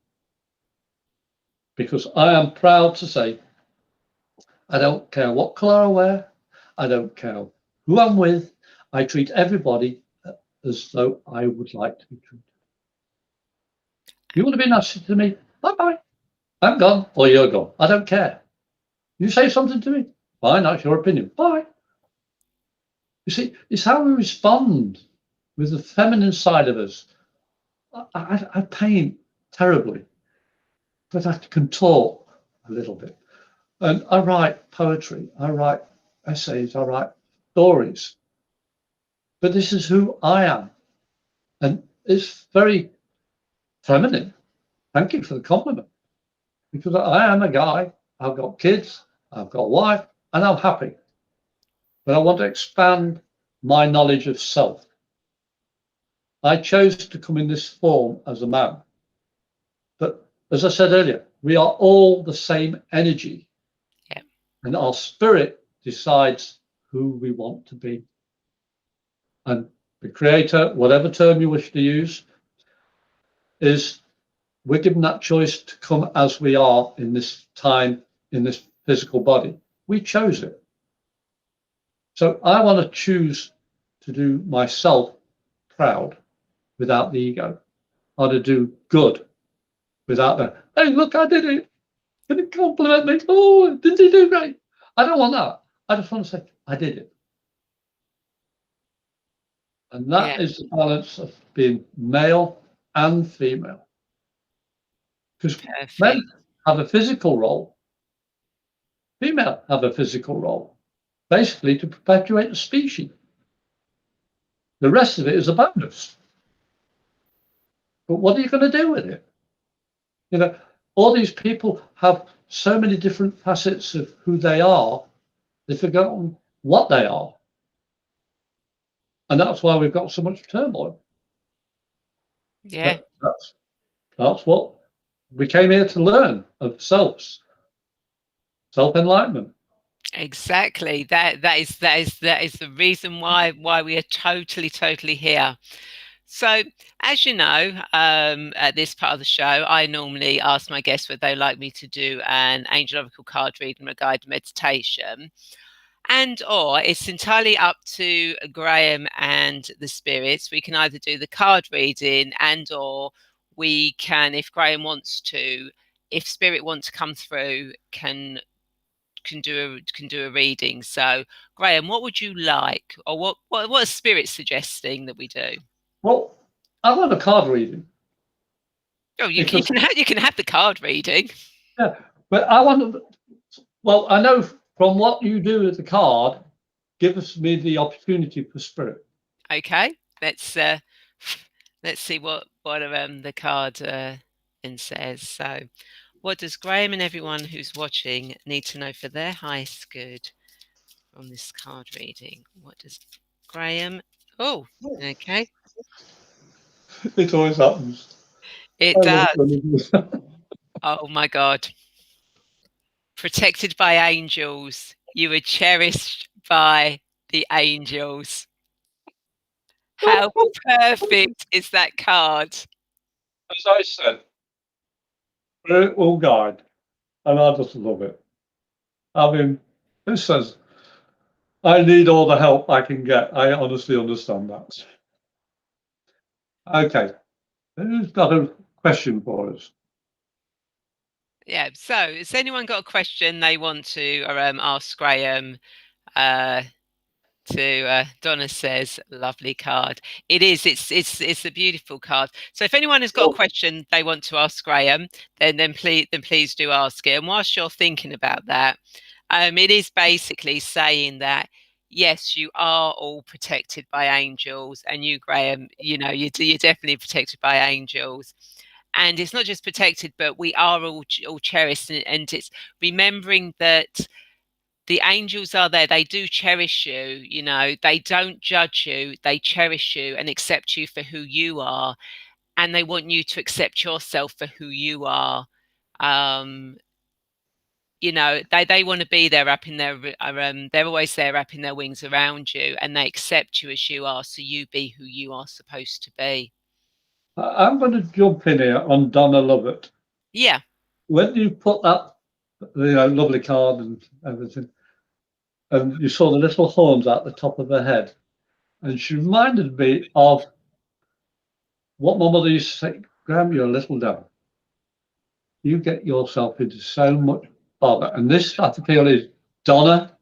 because I am proud to say I don't care what color I wear, I don't care who I'm with, I treat everybody as though I would like to be treated. You want to be nice to me? Bye bye. I'm gone or you're gone. I don't care. You say something to me? Fine, that's your opinion. Bye. You see, it's how we respond with the feminine side of us. I paint terribly, but I can talk a little bit. And I write poetry, I write essays, I write stories. But this is who I am. And it's very feminine. Thank you for the compliment. Because I am a guy, I've got kids, I've got a wife, and I'm happy. But I want to expand my knowledge of self. I chose to come in this form as a man. But as I said earlier, we are all the same energy. Yeah. And our spirit decides who we want to be. And the creator, whatever term you wish to use, is we're given that choice to come as we are in this time, in this physical body. We chose it. So I want to choose to do myself proud without the ego, or to do good without the, hey, look, I did it. Can you compliment me? Oh, did you do great? I don't want that. I just want to say, I did it. And Yeah. that is the balance of being male and female. Because men Perfect. have a physical role, female have a physical role, basically to perpetuate the species. The rest of it is a bonus. But what are you going to do with it? You know, all these people have so many different facets of who they are, they've forgotten what they are. And that's why we've got so much turmoil. Yeah. But that's what we came here to learn of self enlightenment. Exactly. That is the reason why we are totally here. So, as you know, at this part of the show, I normally ask my guests whether they like me to do an angel oracle card reading or a guided meditation. And or it's entirely up to Graham and the spirits. We can either do the card reading and or we can, if Graham wants to, if spirit wants to come through, can can do a reading. So, Graham, what would you like, or what is Spirit suggesting that we do? Well, I want a card reading Oh, you because can have the card reading. yeah, but I want. Well, I know from what you do with the card, gives me the opportunity for spirit. Okay, let's see what the card in says. So, what does Graham and everyone who's watching need to know for their highest good from this card reading? What does Graham? Oh, okay, It always happens. it I love does. it. Oh my God. Protected by angels. You are cherished by the angels. How perfect is that card? As I said, spirit will guide, and I just love it. I mean, this says, I need all the help I can get. I honestly understand that. Okay, who's got a question for us? Yeah. So, has anyone got a question they want to ask Graham? Uh, Donna says, lovely card. It is. It's a beautiful card. So, if anyone has got a Well, question they want to ask Graham, then please do ask it. And whilst you're thinking about that, it is basically saying that yes, you are all protected by angels, and you, Graham, you're definitely protected by angels. And it's not just protected, but we are all cherished, and it's remembering that the angels are there. They do cherish you. They don't judge you. They cherish you and accept you for who you are, and they want you to accept yourself for who you are. Um, they want to be there up in their they're always there up in their wings around you, and they accept you as you are, so you be who you are supposed to be. I'm going to jump in here on Donna Lovett. Yeah. When you put that, lovely card and everything, and you saw the little horns at the top of her head, and she reminded me of what my mother used to say, Graham, you're a little devil. You get yourself into so much bother. And this, I feel, is Donna.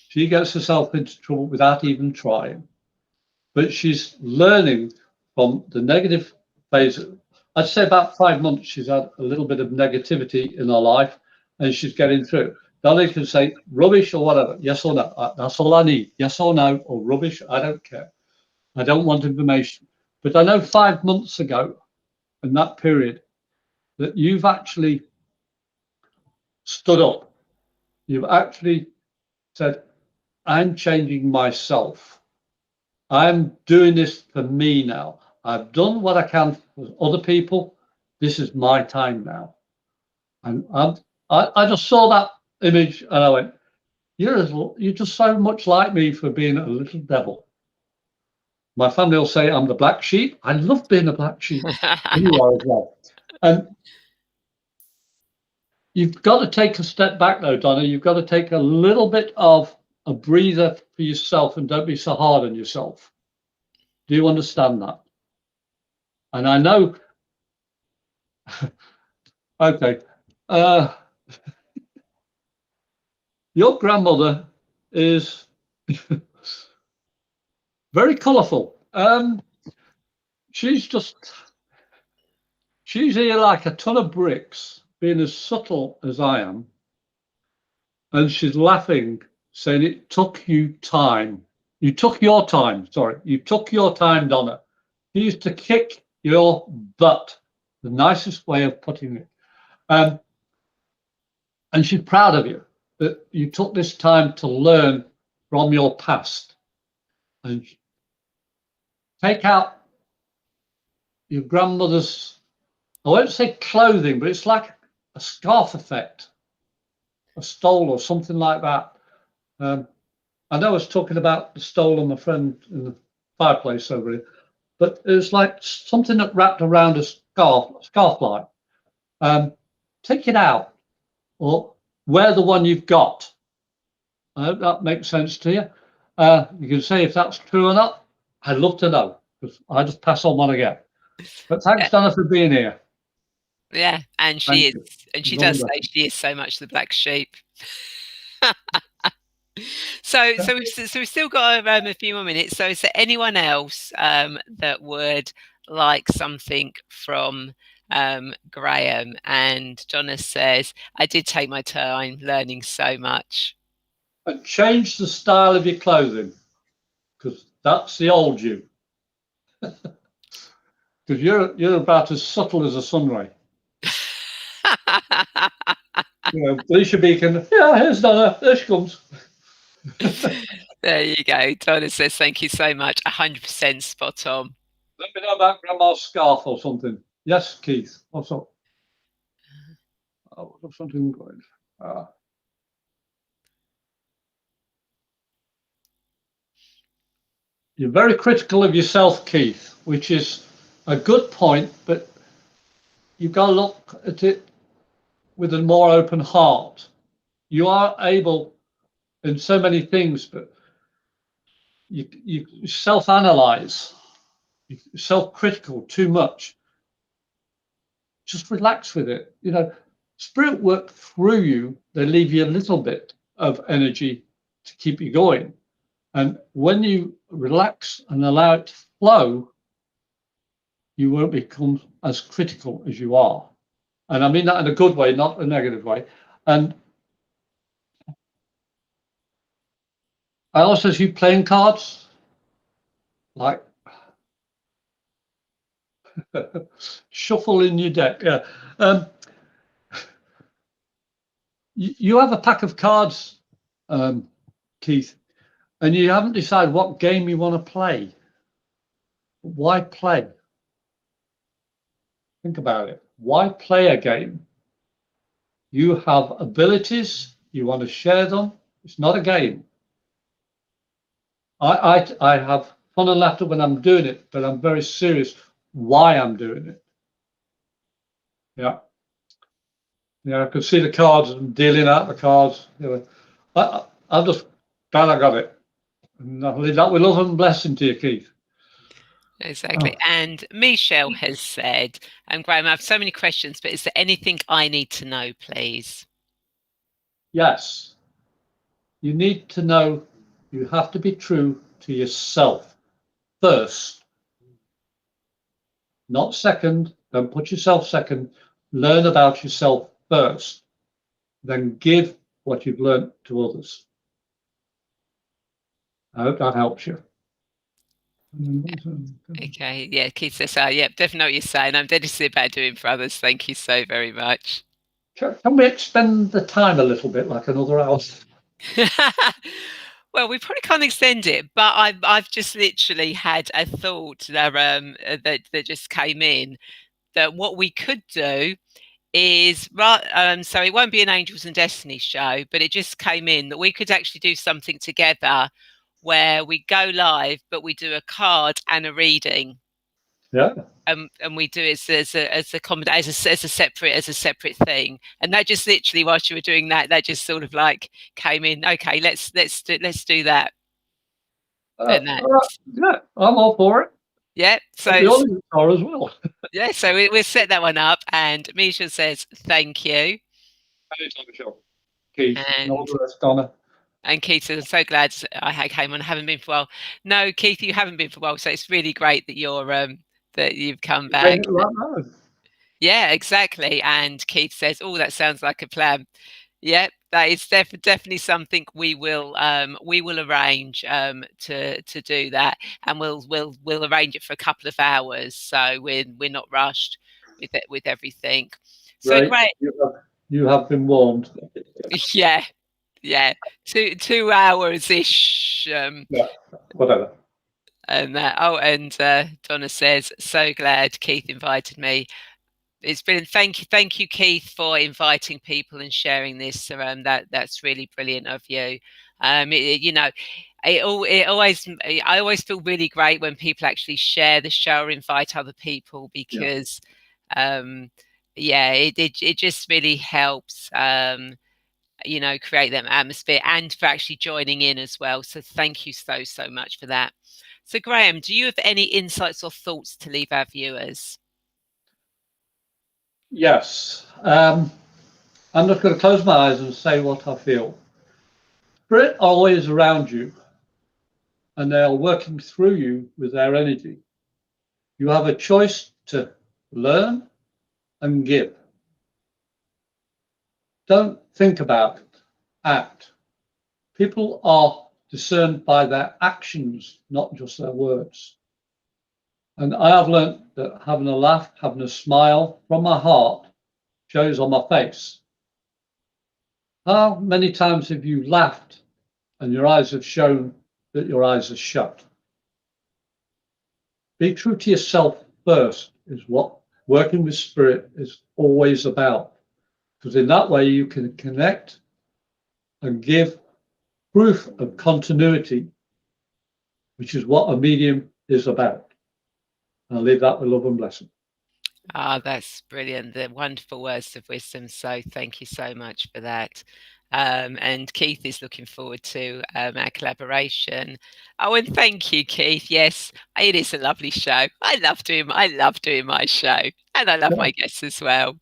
She gets herself into trouble without even trying. But she's learning from the negative phase. I'd say about 5 months, she's had a little bit of negativity in her life and she's getting through. Donna can say rubbish or whatever, yes or no. That's all I need, yes or no, or rubbish. I don't care. I don't want information. But I know 5 months ago, in that period, that you've actually stood up. You've actually said, I'm changing myself. I'm doing this for me now. I've done what I can for other people. This is my time now. And I just saw that image and I went, you're just so much like me for being a little devil. My family will say I'm the black sheep. I love being a black sheep. You are as well. And you've got to take a step back though, Donna. You've got to take a little bit of a breather for yourself and don't be so hard on yourself. Do you understand that? And I know, okay, your grandmother is very colourful. She's here like a ton of bricks, being as subtle as I am. And she's laughing, saying it took you time. You took your time, sorry. You took your time, Donna. You used to kick your butt, the nicest way of putting it. And she's proud of you that you took this time to learn from your past and take out your grandmother's, I won't say clothing, but it's like a scarf effect, a stole or something like that. I know I was talking about the stole on my friend in the fireplace over here, but it was like something that wrapped around a scarf like. Take it out or wear the one you've got. I hope that makes sense to you. You can say if that's true or not. I'd love to know because I just pass on what I get. But thanks, Donna, for being here. Yeah, and Thank she is, you. and she You're does say welcome. she is so much the black sheep. We've still got a few more minutes. So, is there anyone else that would like something from Graham? And Donna says, "I did take my time learning so much." And change the style of your clothing, because that's the old you. Because you're about as subtle as a sun ray. Alicia Beacon, yeah, here's Donna, there she comes. There you go. Donna says, "Thank you so much. 100% spot on." Let me know about Grandma's scarf or something. Yes, Keith, what's up? Oh, something going. You're very critical of yourself, Keith, which is a good point, but you've got to look at it with a more open heart. You are able in so many things, but you self-analyze, you're self-critical too much. Just relax with it. Spirit work through you. They leave you a little bit of energy to keep you going. And when you relax and allow it to flow, you won't become as critical as you are. And I mean that in a good way, not a negative way. And I also see playing cards, like shuffle in your deck. Yeah. You have a pack of cards, Keith, and you haven't decided what game you want to play. Why play? Think about it. Why play a game? You have abilities, you want to share them. It's not a game. I have fun and laughter when I'm doing it, but I'm very serious why I'm doing it. Yeah. Yeah, I could see the cards and dealing out the cards. I'm just glad I got it. And I'll leave that with love and blessing to you, Keith. Exactly. And Michelle has said, Graham, I have so many questions, but is there anything I need to know, please? Yes. You need to know you have to be true to yourself first, not second. Don't put yourself second. Learn about yourself first. Then give what you've learned to others. I hope that helps you. Okay, yeah, Keith says, yeah, definitely know what you're saying. I'm dedicated about doing for others. Thank you so very much. Can we extend the time a little bit, like another hour? Well, we probably can't extend it, but I've just literally had a thought that just came in, that what we could do is so it won't be an Angels and Destiny show, but it just came in that we could actually do something together where we go live, but we do a card and a reading. Yeah. And we do it as a separate thing. And that just literally, whilst you were doing that, that just sort of like came in. Okay, let's do that. And that, Yeah, I'm all for it. yeah. So The audience are as well. yeah, so we'll set that one up. And Misha says thank you. Anytime, Michelle. Keith, and all And the rest, Donna. And Keith says, I'm so glad I came on. I haven't been for a while. No, Keith, you haven't been for a while. So it's really great that that you've come back. Right. Yeah, exactly. And Keith says, oh, that sounds like a plan. Yeah, that is definitely something we will arrange to do that, and we'll arrange it for a couple of hours, so we're not rushed with everything. So Right. great. You have been warned. Yeah, yeah, 2 hours ish. Yeah, whatever. And Donna says, so glad Keith invited me. It's brilliant. Thank you, Keith, for inviting people and sharing this. That's really brilliant of you. I always feel really great when people actually share the show or invite other people, because, it just really helps. Create that atmosphere, and for actually joining in as well. So thank you so much for that. So Graham, do you have any insights or thoughts to leave our viewers? Yes. I'm just going to close my eyes and say what I feel. Spirit are always around you and they are working through you with their energy. You have a choice to learn and give. Don't think about it, act. People are discerned by their actions, not just their words. And I have learned that having a laugh, having a smile from my heart shows on my face. How many times have you laughed and your eyes have shown that your eyes are shut? Be true to yourself first, is what working with spirit is always about. Because in that way you can connect and give proof of continuity, which is what a medium is about. I'll leave that with love and blessing. Ah, that's brilliant. The wonderful words of wisdom. So thank you so much for that. And Keith is looking forward to our collaboration. Oh, and thank you, Keith. Yes, it is a lovely show. I love doing my show, and I love Yeah, my guests as well.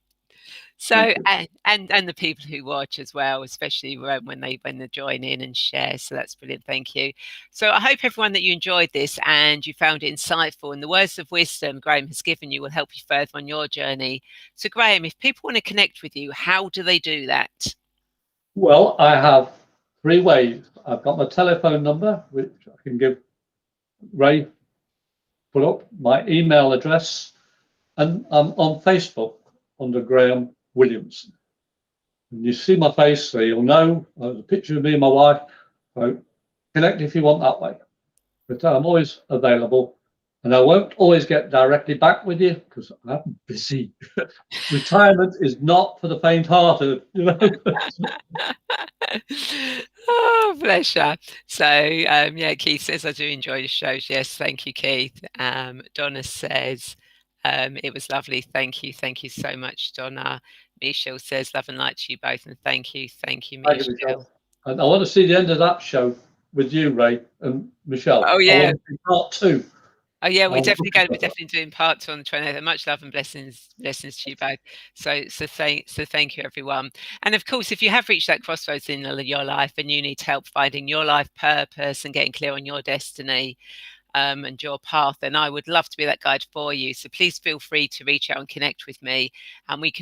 thank So you. and the people who watch as well, especially when they join in and share. So that's brilliant. Thank you. So I hope everyone that you enjoyed this and you found it insightful, and the words of wisdom Graham has given you will help you further on your journey. So Graham, if people want to connect with you, how do they do that? Well, I have three ways. I've got my telephone number, which I can give Ray, put up, my email address, and I'm on Facebook under Graham Williamson. And you see my face, so you'll know there's a picture of me and my wife. So connect if you want that way. But I'm always available. And I won't always get directly back with you because I'm busy. Retirement is not for the faint-hearted, you know. Oh, bless you. So, yeah, Keith says, I do enjoy the shows. Yes, thank you, Keith. Donna says, it was lovely. Thank you. Thank you so much, Donna. Michelle says, love and light to you both. And thank you. Thank you, Thank you, Michelle. Michelle. And I want to see the end of that show with you, Ray and Michelle. Oh, I yeah. want to see part two. Oh yeah, we're I'm definitely looking going to be for that. definitely doing part two on the 28th. Much love and blessings to you both. So thank you everyone. And of course, if you have reached that crossroads in your life and you need help finding your life purpose and getting clear on your destiny, and your path, then I would love to be that guide for you. So please feel free to reach out and connect with me, and we can